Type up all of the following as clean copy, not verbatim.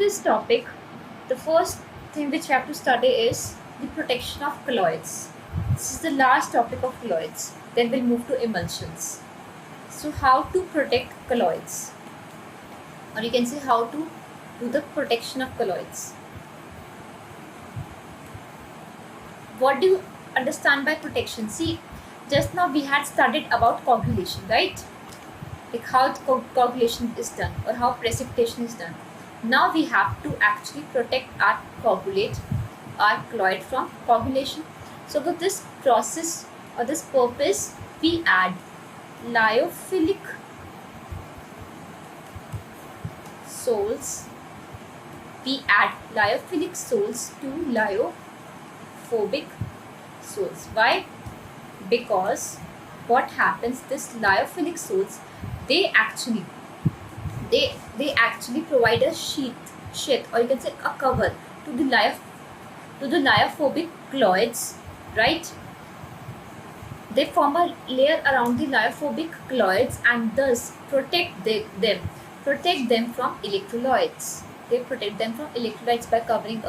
this topic, the first thing which we have to study is the protection of colloids. This is the last topic of colloids. Then we'll move to emulsions. So, how to protect colloids, or you can say how to do the protection of colloids. What do you understand by protection? See, just now we had studied about coagulation, right? Like how the coagulation is done or how precipitation is done. Now we have to actually protect our our colloid from coagulation. So for this process or this purpose, we add lyophilic soles. We add lyophilic soles to lyophobic soles. Why? Because what happens, this lyophilic soles, they actually provide a sheath, or you can say a cover to the lyophobic colloids, right? They form a layer around the lyophobic colloids and thus protect them from electrolytes. They protect them from electrolytes by covering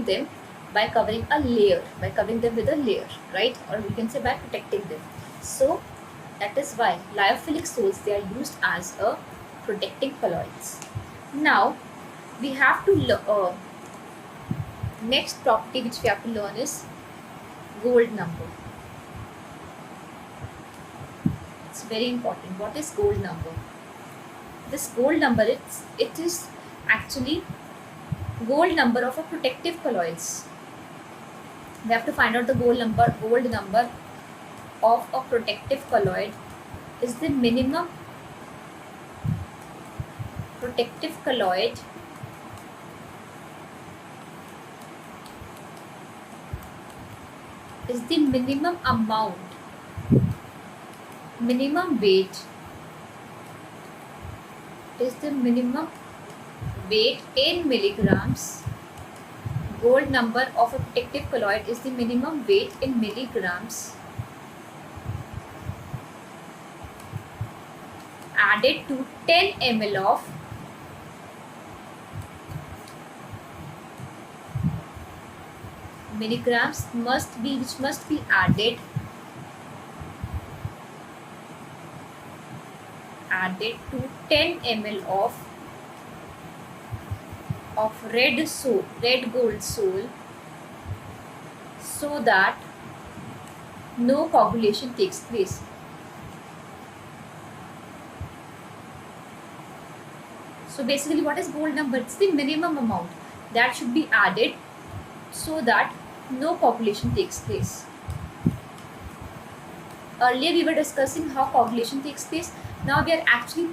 them with a layer, right? Or we can say by protecting them. So that is why lyophilic soles, they are used as a protecting colloids. Now we have to next property which we have to learn is gold number. It's very important. What is gold number? This gold number, it is actually gold number of a protective colloids. We have to find out the gold number. Gold number of a protective colloid is the minimum protective colloid is the minimum weight in milligrams. Gold number of a protective colloid is the minimum weight in milligrams added to 10 ml of milligrams which must be added to 10 ml of red gold sole, so that no coagulation takes place. So basically, what is gold number? It's the minimum amount that should be added so that no coagulation takes place. Earlier we were discussing how coagulation takes place. Now we are actually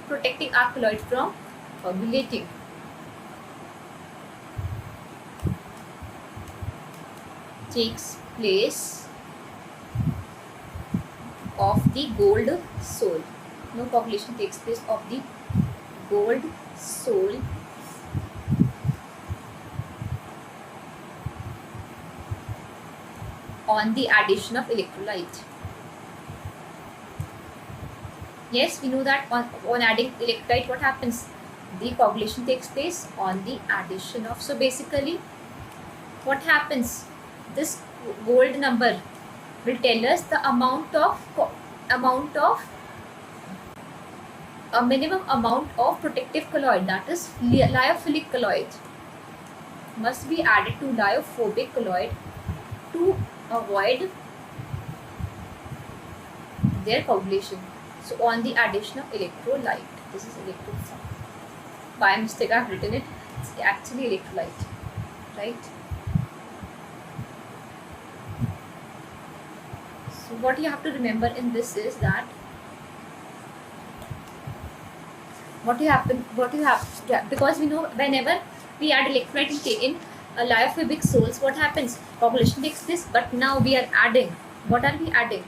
protecting our colloid from coagulating. Takes place of the gold sole. No coagulation takes place of the gold sole on the addition of electrolyte. Yes, we know that on adding electrolyte, what happens? The coagulation takes place on the addition of. So basically, what happens? This gold number will tell us the amount of a minimum amount of protective colloid, that is lyophilic colloid, must be added to lyophobic colloid to avoid their coagulation. So on the addition of electrolyte, this is electrolyte. By mistake I have written it. It's actually electrolyte, right? So what you have to remember in this is that because we know whenever we add electrolyte in lyophobic soles, what happens? Coagulation takes place. But now we are adding. What are we adding?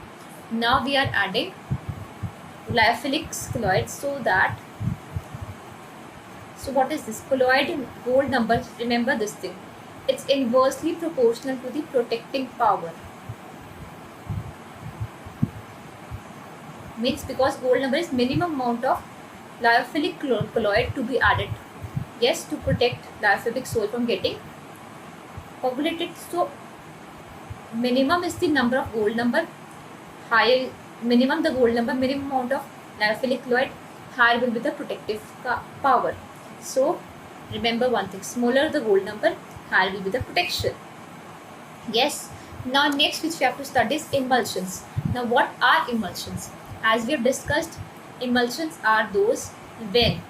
Now we are adding lyophilic colloids, so what is this? Colloid gold number, remember this thing. It's inversely proportional to the protecting power. Means because gold number is minimum amount of lyophilic colloid to be added Yes, to protect the alphabetic soil from getting coagulated. So minimum is the number of gold number, higher minimum the gold number, minimum amount of lipophilic colloid, higher will be the protective power. So remember one thing, smaller the gold number, higher will be the protection. Yes. Now next which we have to study is emulsions. Now what are emulsions? As we have discussed, emulsions are those when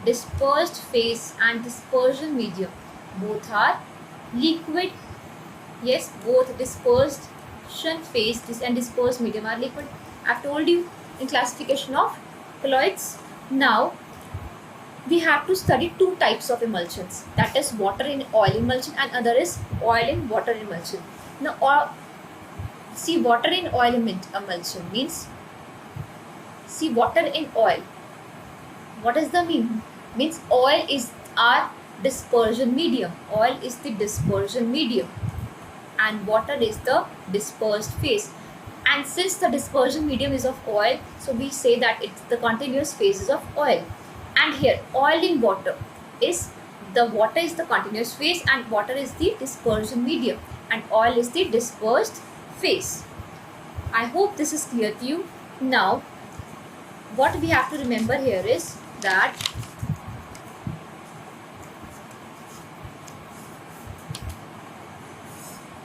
dispersed phase and dispersion medium both are liquid. Yes, both dispersion phase and dispersed medium are liquid. I've told you in classification of colloids. Now we have to study two types of emulsions, that is water in oil emulsion and other is oil in water emulsion. Now see, water in oil emulsion means, see, water in oil, what does the mean? Means oil is our dispersion medium, oil is the dispersion medium and water is the dispersed phase. And since the dispersion medium is of oil, so we say that it's the continuous phases of oil. And here oil in water is, the water is the continuous phase and water is the dispersion medium and oil is the dispersed phase. I hope this is clear to you. Now what we have to remember here is that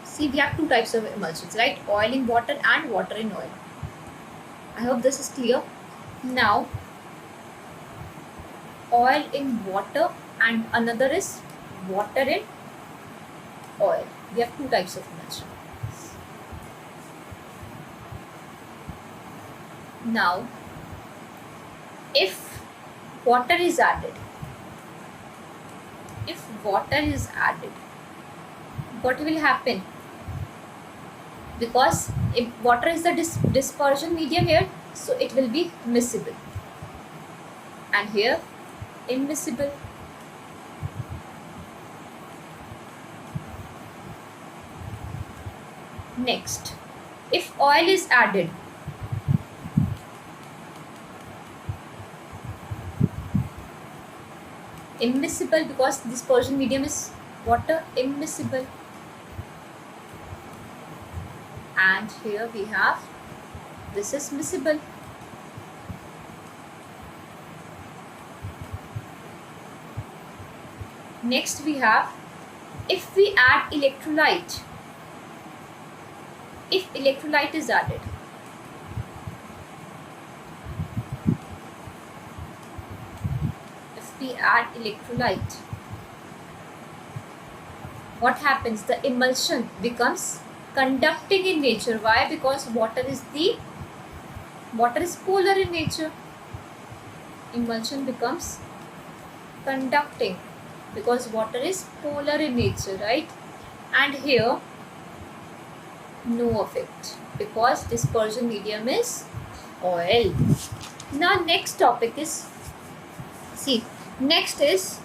see, we have two types of emulsions, right? Oil in water and water in oil. I hope this is clear. Now oil in water and another is water in oil. We have two types of emulsion. Now if water is added, what will happen? Because if water is the dispersion medium here, so it will be miscible and here immiscible. Next, if oil is added, immiscible because dispersion medium is water, immiscible. And here we have, this is miscible. Next we have, if we add electrolyte, if electrolyte is added, what happens? The emulsion becomes conducting in nature. Why? Because water is polar in nature. Emulsion becomes conducting because water is polar in nature, right? And here no effect because dispersion medium is oil. Now next topic is, see, next is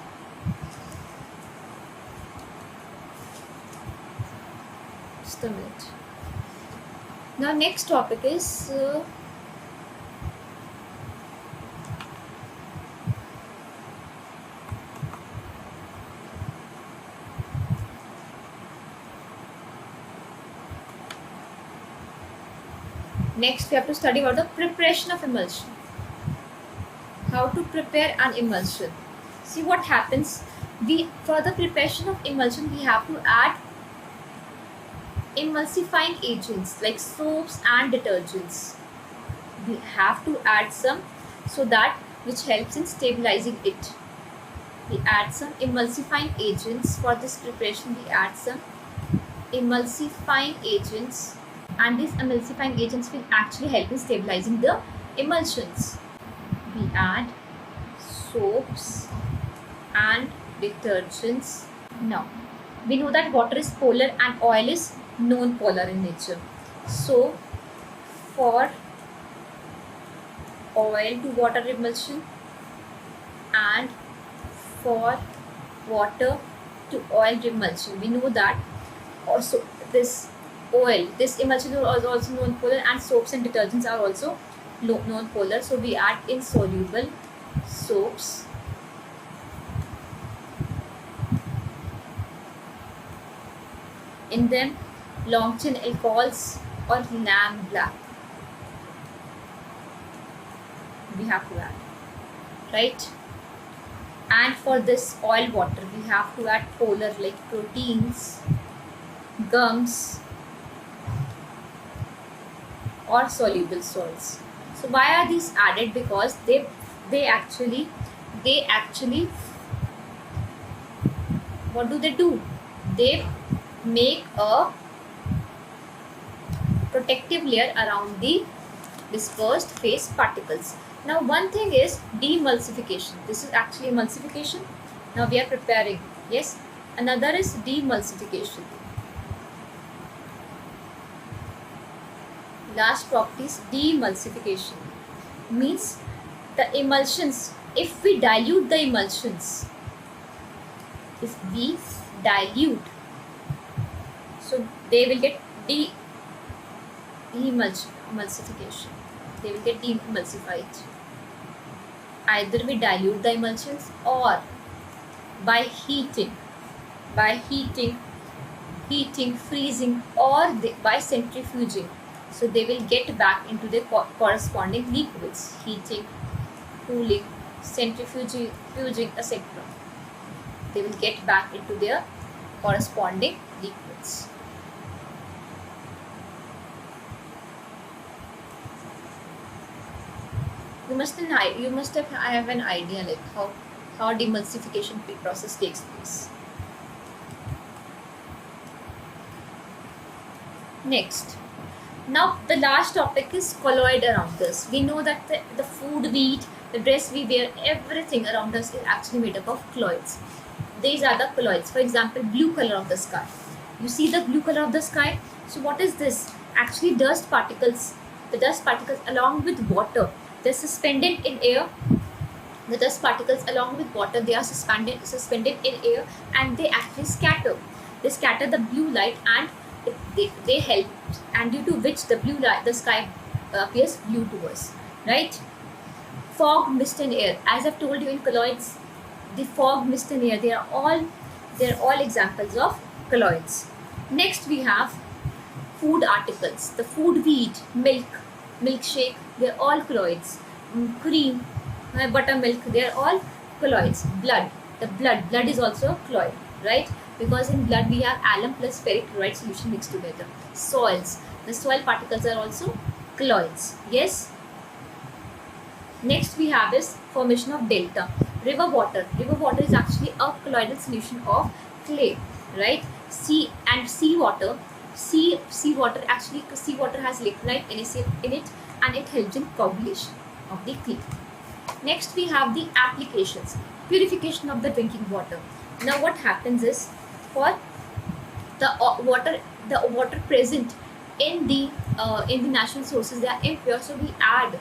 just a minute. Now next topic is next we have to study about the preparation of emulsion. How to prepare an emulsion. See what happens, for the preparation of emulsion we have to add emulsifying agents like soaps and detergents. We have to add some, so that which helps in stabilizing it. We add some emulsifying agents for this preparation. We add some emulsifying agents and these emulsifying agents will actually help in stabilizing the emulsions. We add soaps and detergents. Now we know that water is polar and oil is non-polar in nature. So for oil to water emulsion and for water to oil emulsion, we know that also this emulsion is also non-polar and soaps and detergents are also non-polar. So we add insoluble soaps in them, long chain alcohols or lamb black. We have to add, right? And for this oil water, we have to add polar like proteins, gums, or soluble salts. So why are these added? Because they actually they actually what do they do? They make a protective layer around the dispersed phase particles. Now one thing is demulsification. This is actually emulsification. Now we are preparing. Yes. Another is demulsification. Last property is demulsification. Means the emulsions, if we dilute the emulsions, if we dilute, so they will get emulsification. They will get demulsified. Either we dilute the emulsions or by heating, freezing, or by centrifuging. So they will get back into the corresponding liquids. Heating, cooling, centrifuging, etc. They will get back into their corresponding liquids. You must have an idea like how demulsification process takes place. Next, now the last topic is colloid around us. We know that the food we eat, the dress we wear, everything around us is actually made up of colloids. These are the colloids. For example, blue color of the sky. You see the blue color of the sky? So what is this? Actually dust particles. The dust particles along with water, they're suspended in air. The dust particles along with water, they are suspended in air, and they actually scatter. They scatter the blue light, and they help, and due to which the sky appears blue to us, right? Fog, mist and air. As I've told you in colloids, the fog, mist and air, they're all examples of colloids. Next we have food articles. The food we eat, milk, milkshake, they're all colloids. Cream, buttermilk, they're all colloids. Blood is also a colloid, right? Because in blood we have alum plus ferric chloride solution mixed together. Soils, the soil particles are also colloids. Yes. Next we have is formation of delta. River water is actually a colloidal solution of clay, right? Seawater has electrolyte in it, and it helps in coagulation of the clay. Next we have the applications. Purification of the drinking water. Now what happens is, for the water present in the natural sources, they are impure, so we add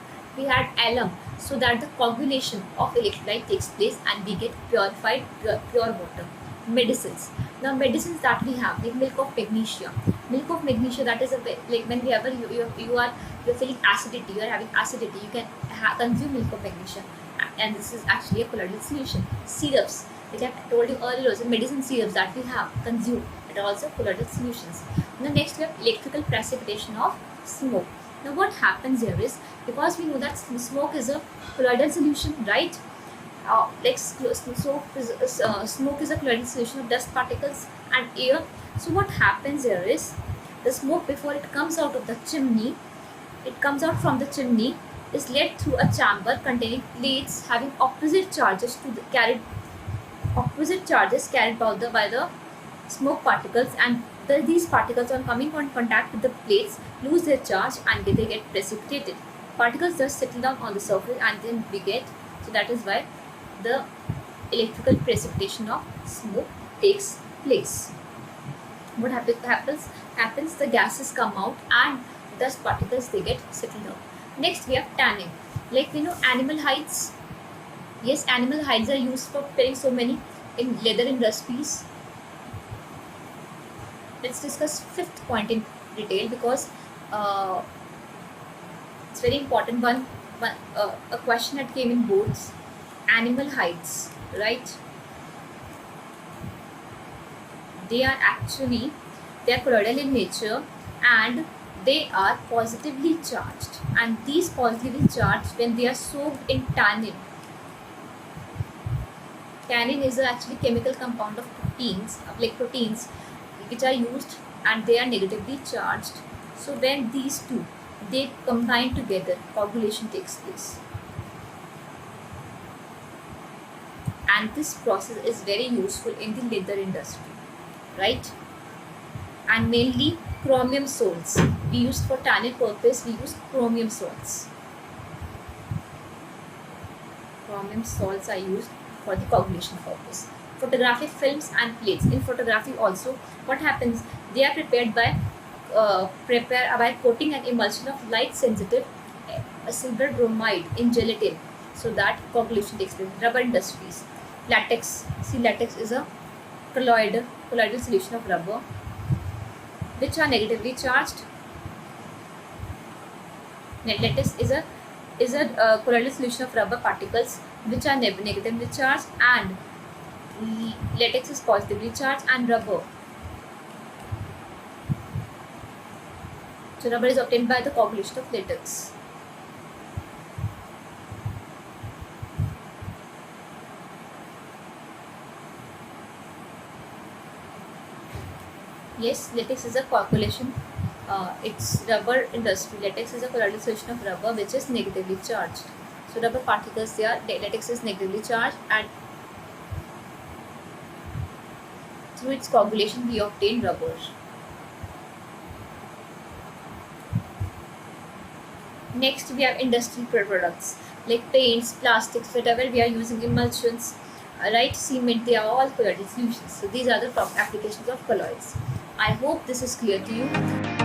alum so that the coagulation of electrolyte takes place and we get pure water. Medicines. Now medicines that we have, like milk of magnesia, that is like whenever you're feeling acidity, you are having acidity, you can consume milk of magnesia, and this is actually a colloidal solution. Syrups, like I told you earlier, also medicine syrups that we have consumed, it are also colloidal solutions. Now next we have electrical precipitation of smoke. Now what happens here is, because we know that smoke is a colloidal solution, right? Smoke is a colloidal solution of dust particles and air. So what happens here is, the smoke, before it comes out from the chimney, is led through a chamber containing plates having opposite charges carried by the smoke particles, and these particles, on coming in contact with the plates, lose their charge and they get precipitated. Particles just settle down on the surface, and then so that is why the electrical precipitation of smoke takes place. What happens, the gases come out and dust particles, they get settled down. Next we have tanning. Like we know animal hides. Yes, animal hides are used for preparing so many in leather industries. Let's discuss fifth point in detail, because it's very important one. A question that came in boards. Animal hides, right? They are actually They are colloidal in nature and they are positively charged. And these positively charged, when they are soaked in tannin, tannin is actually chemical compound of proteins, which are used and they are negatively charged. So when these two they combine together, coagulation takes place. And this process is very useful in the leather industry, right? And mainly chromium salts. We use for tannin purpose, we use chromium salts. Chromium salts are used for the coagulation purpose. Photographic films and plates. In photography also, what happens? They are prepared by coating an emulsion of light sensitive silver bromide in gelatin, so that coagulation takes place. Rubber industries. Latex. See, latex is a colloidal solution of rubber, which are negatively charged. Latex is a colloidal solution of rubber particles which are negatively charged, and latex is positively charged, and rubber. So rubber is obtained by the coagulation of latex. Yes, latex is a coagulation. It's rubber industry. Latex is a colloidal solution of rubber which is negatively charged. So rubber particles, latex is negatively charged, and through its coagulation we obtain rubber. Next, we have industrial products like paints, plastics, whatever we are using, emulsions, right? Cement, they are all colloidal solutions. So these are the top applications of colloids. I hope this is clear to you.